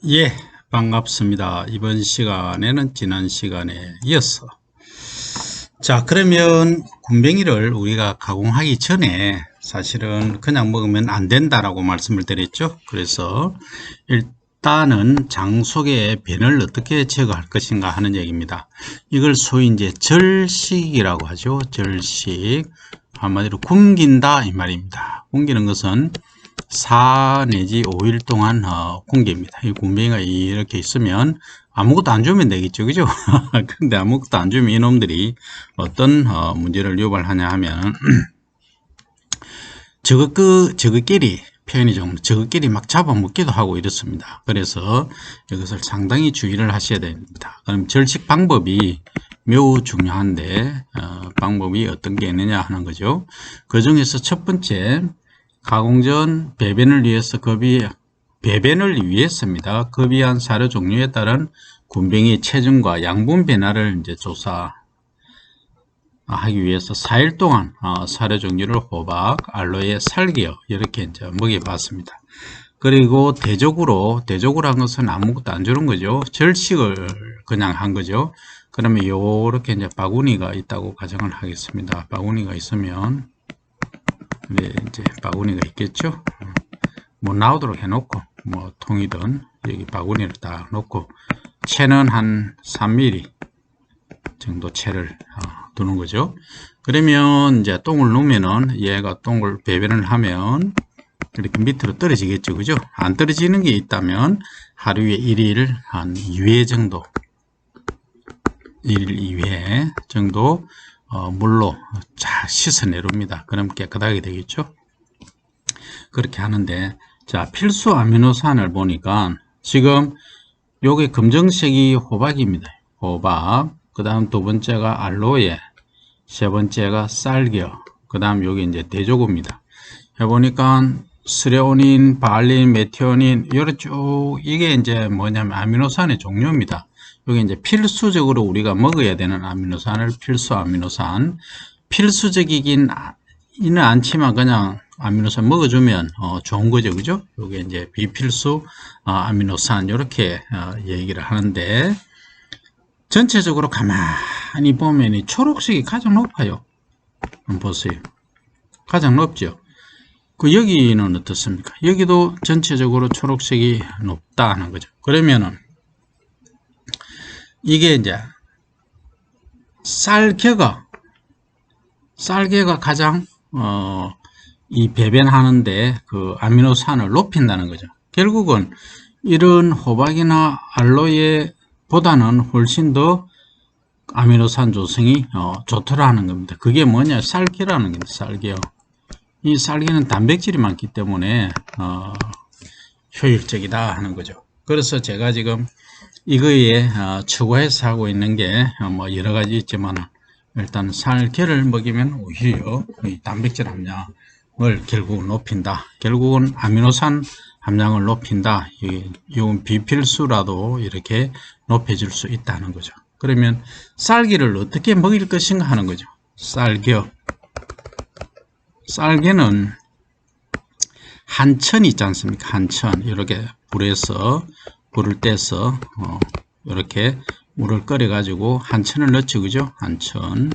예, 반갑습니다. 이번 시간에는 지난 시간에 이어서 그러면 군뱅이를 우리가 가공하기 전에 사실은 그냥 먹으면 안 된다라고 말씀을 드렸죠. 그래서 일단은 장 속에 변을 어떻게 제거할 것인가 하는 얘기입니다. 이걸 소위 이제 절식이라고 하죠. 절식. 한마디로 굶긴다 이 말입니다. 굶기는 것은 4 내지 5일 동안 공개입니다. 이 군뱅이가 이렇게 있으면 아무것도 안 주면 되겠죠, 그죠? 근데 아무것도 안 주면 이놈들이 어떤 문제를 유발하냐 하면 저것끼리 표현이 좀 저것끼리 막 잡아먹기도 하고 이렇습니다. 그래서 이것을 상당히 주의를 하셔야 됩니다. 그럼 절식 방법이 매우 중요한데 방법이 어떤 게 있느냐 하는 거죠. 그 중에서 첫 번째, 가공 전 배변을 위해서입니다. 급이한 사료 종류에 따른 군뱅이 체중과 양분 변화를 이제 조사하기 위해서 4일 동안 사료 종류를 호박, 알로에, 살기어 이렇게 이제 먹여봤습니다. 그리고 대적으로 한 것은 아무것도 안 주는 거죠. 절식을 그냥 한 거죠. 그러면 요렇게 이제 바구니가 있다고 가정을 하겠습니다. 바구니가 있으면 이제 바구니가 있겠죠. 뭐 나오도록 해놓고 뭐 통이든 여기 바구니를 딱 놓고 채는 한 3mm 정도 채를 두는 거죠. 그러면 이제 똥을 넣으면은 얘가 똥을 배변을 하면 이렇게 밑으로 떨어지겠죠. 그죠? 안 떨어지는 게 있다면 하루에 1일 한 2회 정도 1일 2회 정도 물로 잘 씻어내립니다. 그럼 깨끗하게 되겠죠. 그렇게 하는데, 자, 필수 아미노산을 보니까 지금 요게 검정색이 호박입니다. 호박. 그 다음 두 번째가 알로에, 세 번째가 쌀겨, 그 다음 요게 이제 대조구입니다. 해보니까 스레오닌, 발린, 메티오닌, 요래 쭉 이게 이제 뭐냐면 아미노산의 종류입니다. 여기 이제 필수적으로 우리가 먹어야 되는 아미노산을 필수 아미노산, 필수적이긴 이는 않지만 그냥 아미노산 먹어주면 좋은 거죠, 그죠? 요게 이제 비필수 아미노산 이렇게 얘기를 하는데, 전체적으로 가만히 보면 이 초록색이 가장 높아요. 한번 보세요. 가장 높죠. 그 여기는 어떻습니까? 여기도 전체적으로 초록색이 높다는 거죠. 그러면은 이게 이제 쌀개가 가장 이 배변하는데 그 아미노산을 높인다는 거죠. 결국은 이런 호박이나 알로에 보다는 훨씬 더 아미노산 조성이 좋더라는 겁니다. 그게 뭐냐, 쌀개라는 겁니다. 쌀개요. 이 쌀개는 단백질이 많기 때문에 효율적이다 하는 거죠. 그래서 제가 지금 이거에 추가해서 하고 있는 게 뭐 여러 가지 있지만 일단 쌀개를 먹이면 오히려 이 단백질 함량을 결국은 높인다. 결국은 아미노산 함량을 높인다. 이건 비필수라도 이렇게 높여줄 수 있다는 거죠. 그러면 쌀개를 어떻게 먹일 것인가 하는 거죠. 쌀개는 한천 있지 않습니까? 한천 이렇게 불을 떼서 이렇게 물을 끓여 가지고 한천을 넣죠, 그죠? 한천,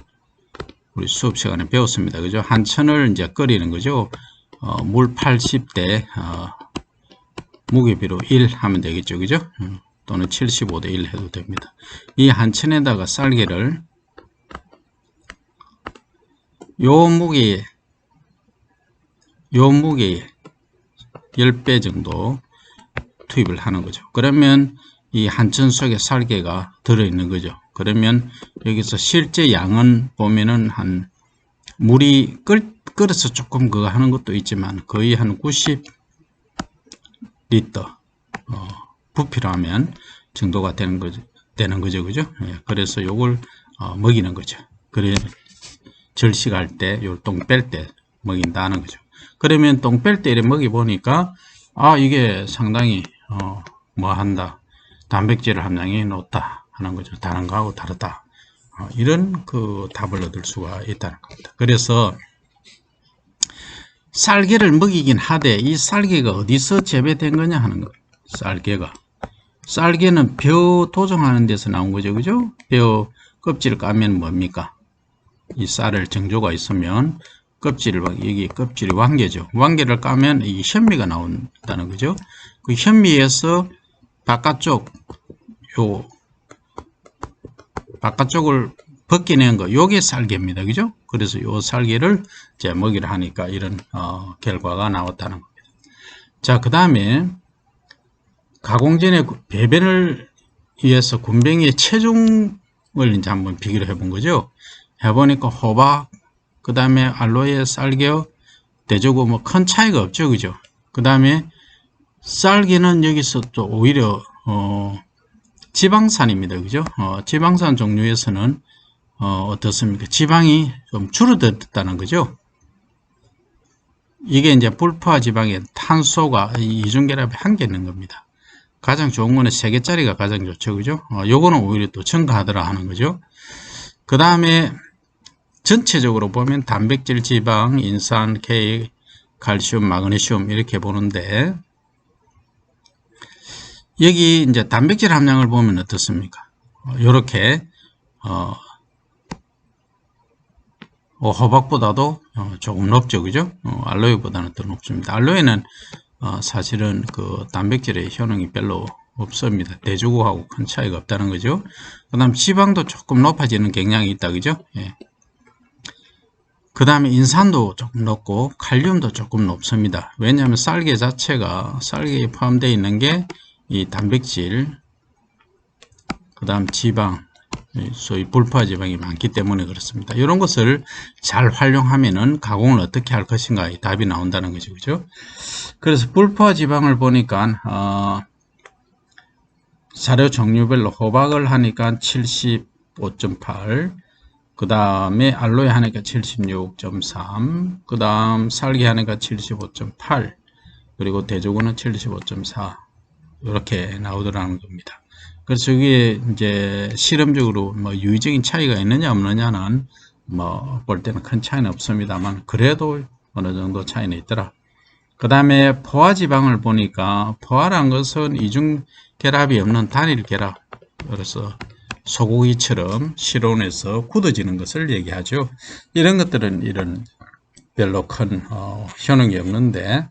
우리 수업 시간에 배웠습니다, 그죠? 한천을 이제 끓이는 거죠. 물 80대 무게비로 1 하면 되겠죠, 그죠? 또는 75대 1 해도 됩니다. 이 한천에다가 쌀개를 요 무게에 10배 정도 투입을 하는 거죠. 그러면 이 한천 속에 쌀개가 들어있는 거죠. 그러면 여기서 실제 양은 보면은 한 물이 끓여서 조금 그거 하는 것도 있지만 거의 한 90리터 부피로 하면 정도가 되는 거죠, 그죠? 예, 그래서 요걸 먹이는 거죠. 그래 절식할 때 요 똥 뺄 때 먹인다는 거죠. 그러면 똥 뺄 때 이렇게 먹이 보니까 이게 상당히 뭐한다, 단백질 함량이 높다 하는 거죠. 다른 거하고 다르다. 이런 그 답을 얻을 수가 있다는 겁니다. 그래서 쌀개를 먹이긴 하되 이 쌀개가 어디서 재배된 거냐 하는 거예요. 쌀개가 쌀개는 벼 도정하는 데서 나온 거죠. 그죠? 벼 껍질을 까면 뭡니까? 이 쌀을 정조가 있으면 여기 껍질이 왕개죠. 왕개를 까면 이 현미가 나온다는 거죠. 그 현미에서 바깥쪽, 바깥쪽을 벗겨낸 거, 요게 쌀개입니다. 그죠? 그래서 요 쌀개를 이제 먹이를 하니까 이런, 결과가 나왔다는 겁니다. 자, 그 다음에, 가공 전에 배변을 위해서 군뱅이의 체중을 이제 한번 비교를 해본 거죠. 해보니까 호박, 그 다음에 알로에, 쌀개요, 대조고 뭐 큰 차이가 없죠. 그죠? 그 다음에 쌀개는 여기서 또 오히려, 지방산입니다. 그죠? 지방산 종류에서는, 어떻습니까? 지방이 좀 줄어들었다는 거죠. 이게 이제 불포화 지방의 탄소가 이중결합이 한계 있는 겁니다. 가장 좋은 거는 3개짜리가 가장 좋죠. 그죠? 요거는 오히려 또 증가하더라 하는 거죠. 그 다음에 전체적으로 보면 단백질, 지방, 인산, K, 칼슘, 마그네슘 이렇게 보는데 여기 이제 단백질 함량을 보면 어떻습니까? 요렇게 호박보다도 조금 높죠. 그죠? 알로에보다는 더 높습니다. 알로에는 사실은 그 단백질의 효능이 별로 없습니다. 대조구하고 큰 차이가 없다는 거죠. 그 다음 지방도 조금 높아지는 경향이 있다. 그죠? 예. 그 다음에 인산도 조금 높고 칼륨도 조금 높습니다. 왜냐하면 쌀개 자체가 쌀개에 포함되어 있는 게 이 단백질, 그 다음 지방, 소위 불포화 지방이 많기 때문에 그렇습니다. 이런 것을 잘 활용하면은 가공을 어떻게 할 것인가 이 답이 나온다는 거죠. 그죠? 그래서 불포화 지방을 보니까 사료 종류별로 호박을 하니까 75.8, 그 다음에 알로에 하니까 76.3, 그 다음 쌀개 하니까 75.8, 그리고 대조구는 75.4 이렇게 나오더라는 겁니다. 그래서 이게 이제 실험적으로 뭐 유의적인 차이가 있느냐 없느냐는 뭐 볼 때는 큰 차이는 없습니다만 그래도 어느 정도 차이는 있더라. 그 다음에 포화지방을 보니까 포화란 것은 이중 결합이 없는 단일 결합, 그래서 소고기처럼 실온에서 굳어지는 것을 얘기하죠. 이런 것들은 이런 별로 큰 효능이 없는데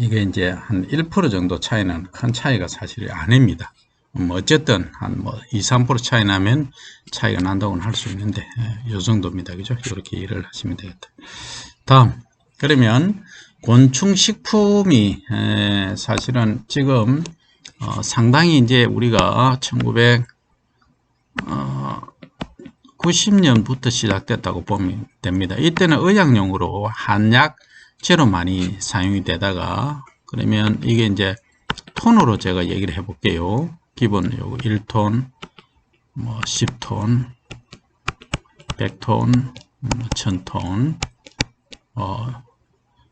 이게 이제 한 1% 정도 차이는 큰 차이가 사실 아닙니다. 뭐 어쨌든 한 뭐 2, 3% 차이 나면 차이가 난다고는 할 수 있는데 이 정도입니다. 그죠? 이렇게 이해를 하시면 되겠다. 다음, 그러면 곤충식품이 사실은 지금 상당히 이제 우리가 1990년부터 시작됐다고 보면 됩니다. 이때는 의약용으로 한약재로 많이 사용이 되다가 그러면 이게 이제 톤으로 제가 얘기를 해볼게요. 기본 요거 1톤, 뭐 10톤, 100톤, 1000톤,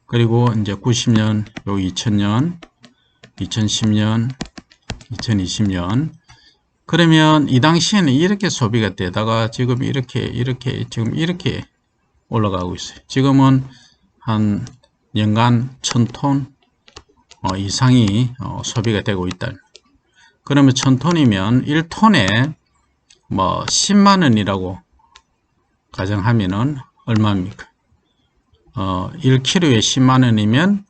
그리고 이제 90년, 요 2000년, 2010년, 2020년. 그러면 이 당시에는 이렇게 소비가 되다가 지금 이렇게 올라가고 있어요. 지금은 한 연간 1000톤 이상이 소비가 되고 있다. 그러면 1000톤이면 1톤에 뭐 10만 원이라고 가정하면은 얼마입니까? 1kg에 10만 원이면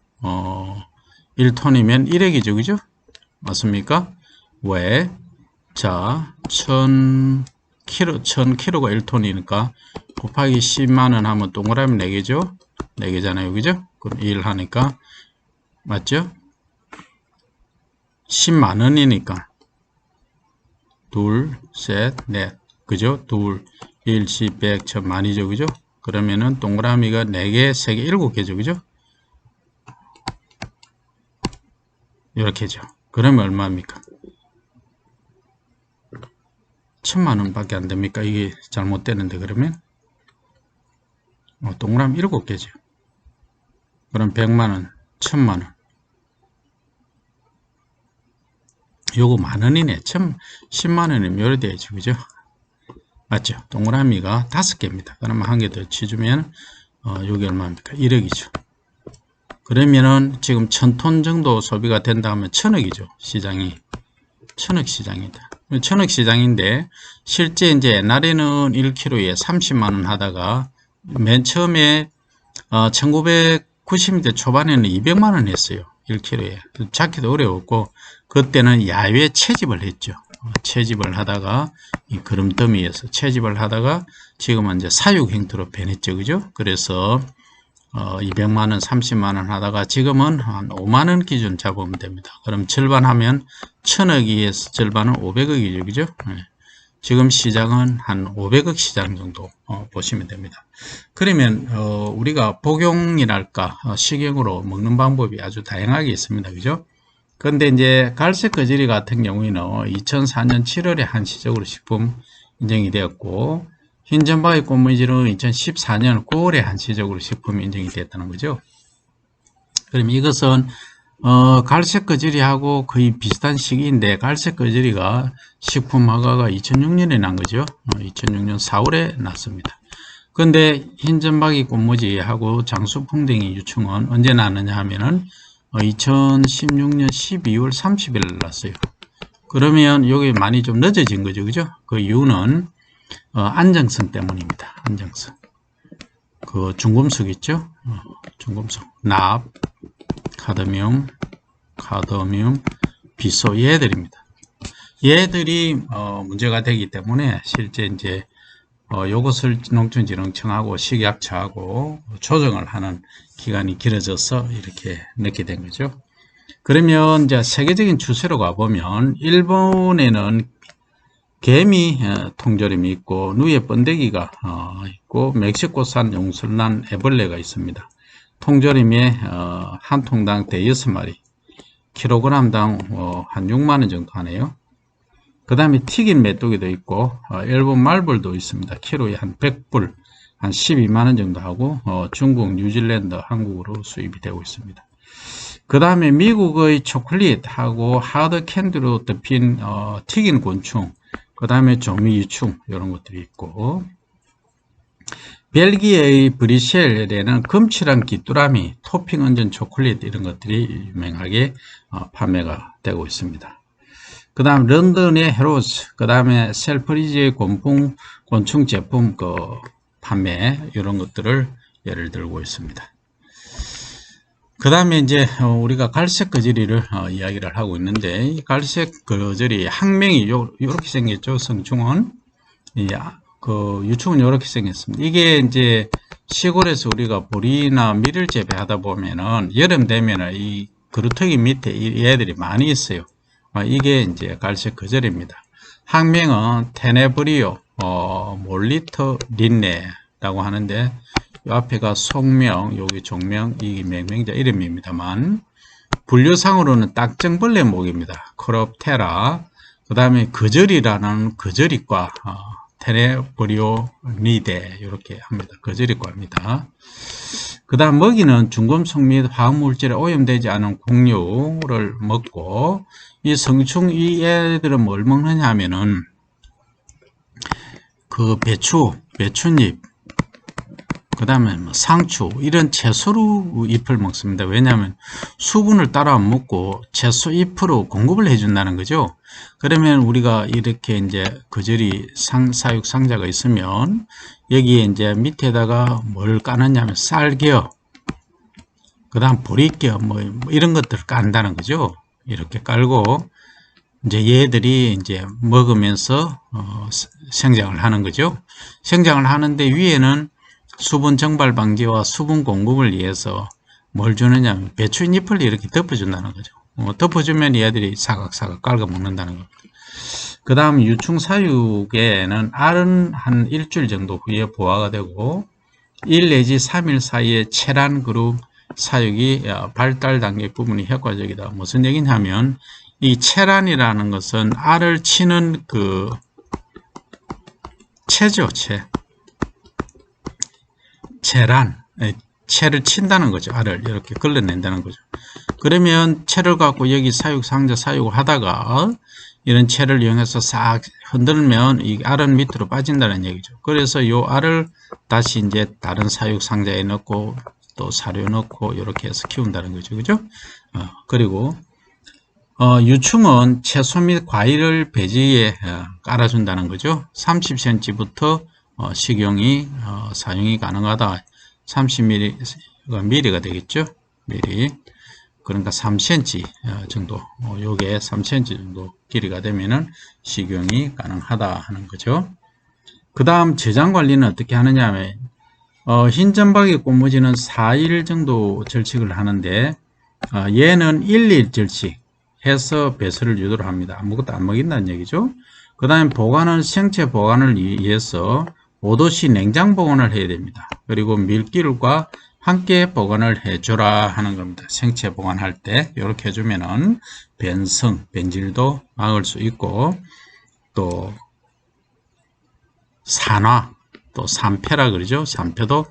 1톤이면 1억이죠. 그죠? 맞습니까? 왜? 자, 1000kg가 1톤이니까 곱하기 10만 원 하면 동그라미 4개죠? 4개잖아요. 그죠? 그럼 1 하니까 맞죠? 10만 원이니까 둘, 셋, 넷. 그죠? 둘, 1, 10, 100, 1000만이죠. 그죠? 그러면은 동그라미가 4개, 3개, 7개죠. 그죠? 이렇게죠. 그러면 얼마입니까? 1000만원 밖에 안 됩니까? 이게 잘못되는데 그러면? 동그라미 7개죠. 그럼 100만원, 1000만원. 요거 만원이네. 10만원이면 요래 돼야지. 그죠? 맞죠? 동그라미가 5개입니다. 그러면 한 개 더 치주면, 요게 얼마입니까? 1억이죠. 그러면은 지금 1000톤 정도 소비가 된다 하면 1000억이죠. 시장이. 1000억 시장이다. 1000억 시장인데 실제 이제 옛날에는 1kg에 30만원 하다가 맨 처음에 1990년대 초반에는 200만원 했어요. 1kg에. 잡기도 어려웠고 그때는 야외 채집을 했죠. 채집을 하다가 이 거름더미에서 채집을 하다가 지금은 이제 사육 형태로 변했죠. 그죠? 그래서 200만원, 30만원 하다가 지금은 한 5만원 기준 잡으면 됩니다. 그럼 절반 하면 1000억에서 절반은 500억이죠. 그죠? 네. 지금 시장은 한 500억 시장 정도 보시면 됩니다. 그러면 우리가 복용이랄까 식용으로 먹는 방법이 아주 다양하게 있습니다. 그죠? 그런데 이제 갈색 거지리 같은 경우에는 2004년 7월에 한시적으로 식품 인정이 되었고 흰점바위 꽃무지는 2014년 9월에 한시적으로 식품 인정이 됐다는 거죠. 그럼 이것은 갈색 거지리하고 거의 비슷한 시기인데 갈색 거지리가 식품 허가가 2006년에 난 거죠. 2006년 4월에 났습니다. 그런데 흰점박이 꽃무지하고 장수풍뎅이 유충은 언제 났느냐 하면은 2016년 12월 30일 났어요. 그러면 여기 많이 좀 늦어진 거죠. 그죠? 그 이유는 안정성 때문입니다. 안정성. 그 중금속 있죠? 중금속. 납, 카드뮴, 비소 얘들입니다. 얘들이 문제가 되기 때문에 실제 이제 요것을 농촌진흥청하고 식약처하고 조정을 하는 기간이 길어져서 이렇게 늦게 된 거죠. 그러면 이제 세계적인 추세로 가보면 일본에는 개미 통조림이 있고 누에 번데기가 있고 멕시코산 용설란 애벌레가 있습니다. 통조림에 한 통당 대여섯 마리 킬로그램당 한 6만원 정도 하네요. 그 다음에 튀긴 메뚜기도 있고 일본 말벌도 있습니다. 키로에 한 100불 한 12만원 정도 하고 중국, 뉴질랜드, 한국으로 수입이 되고 있습니다. 그 다음에 미국의 초콜릿하고 하드 캔디로 덮인 튀긴 곤충, 그 다음에 조미유충 이런 것들이 있고 벨기에의 브뤼셀에는 금칠한 귀뚜라미, 토핑 얹은 초콜릿 이런 것들이 유명하게 판매가 되고 있습니다. 그 다음 런던의 헤로스, 그 다음에 셀프리지의 곤충 제품 판매 이런 것들을 예를 들고 있습니다. 그 다음에 이제 우리가 갈색 거지리를 이야기를 하고 있는데 이 갈색 거지리 학명이 이렇게 생겼죠. 성충은 유충은 이렇게 생겼습니다. 이게 이제 시골에서 우리가 보리나 밀을 재배하다 보면은 여름 되면은 이 그루터기 밑에 이 애들이 많이 있어요. 이게 이제 갈색 거절입니다. 학명은 테네브리오 몰리터린네라고 하는데 이 앞에가 속명, 여기 종명, 이 맹명자 이름입니다만 분류상으로는 딱정벌레목입니다. 크롭테라. 그 다음에 거절이라는 거절이과 테네브리오니데 이렇게 합니다. 거절이과입니다. 그 다음 먹이는 중금속 및 화학물질에 오염되지 않은 곡류를 먹고 이 성충 이 애들은 뭘 먹느냐 하면은 그 배추잎 그 다음에 상추 이런 채소로 잎을 먹습니다. 왜냐하면 수분을 따라 안 먹고 채소 잎으로 공급을 해준다는 거죠. 그러면 우리가 이렇게 이제 거절이 사육 상자가 있으면 여기에 이제 밑에다가 뭘 까느냐 하면 쌀겨 그 다음 보리겨 뭐 이런 것들을 깐다는 거죠. 이렇게 깔고 이제 얘들이 이제 먹으면서 생장을 하는 거죠. 생장을 하는데 위에는 수분 증발 방지와 수분 공급을 위해서 뭘 주느냐 하면 배추잎을 이렇게 덮어준다는 거죠. 덮어주면 얘들이 사각사각 깔고 먹는다는 겁니다. 그 다음 유충 사육에는 알은 한 일주일 정도 후에 부화가 되고 1 내지 3일 사이에 체란 그룹 사육이 발달 단계 부분이 효과적이다. 무슨 얘기냐면 이 체란이라는 것은 알을 치는 그 채죠. 채란 채를 친다는 거죠. 알을 이렇게 걸러낸다는 거죠. 그러면 채를 갖고 여기 사육상자 사육을 하다가 이런 채를 이용해서 싹 흔들면 이 알은 밑으로 빠진다는 얘기죠. 그래서 이 알을 다시 이제 다른 사육상자에 넣고 또 사료 넣고 이렇게 해서 키운다는 거죠. 그죠? 그리고 유충은 채소 및 과일을 배지에 깔아준다는 거죠. 30cm부터 식용이 사용이 가능하다. 30mm가 되겠죠. 미리. 그러니까 3cm 정도, 요게 3cm 정도 길이가 되면은 식용이 가능하다 하는 거죠. 그 다음 저장 관리는 어떻게 하느냐 하면 흰점박이 꽃무지는 4일 정도 절식을 하는데 얘는 1일 절식 해서 배설을 유도를 합니다. 아무것도 안 먹인다는 얘기죠. 그 다음에 보관은 생체 보관을 위해서 5도씨 냉장 보관을 해야 됩니다. 그리고 밀기름과 함께 보관을 해줘라 하는 겁니다. 생체 보관할 때 이렇게 해주면은 변질도 막을 수 있고 또 산화 또 산패라 그러죠. 산패도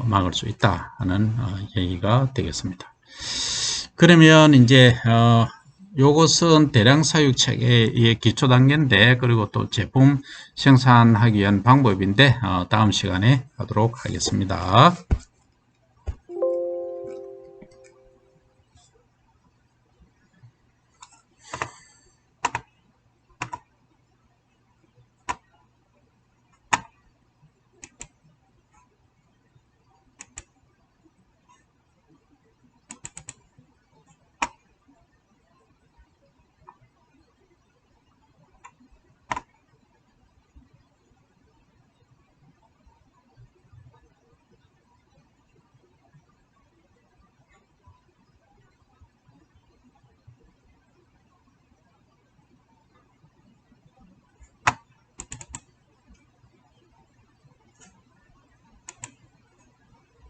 막을 수 있다 하는 얘기가 되겠습니다. 그러면 이제 요것은 대량 사육 체계의 기초 단계인데 그리고 또 제품 생산하기 위한 방법인데 다음 시간에 하도록 하겠습니다.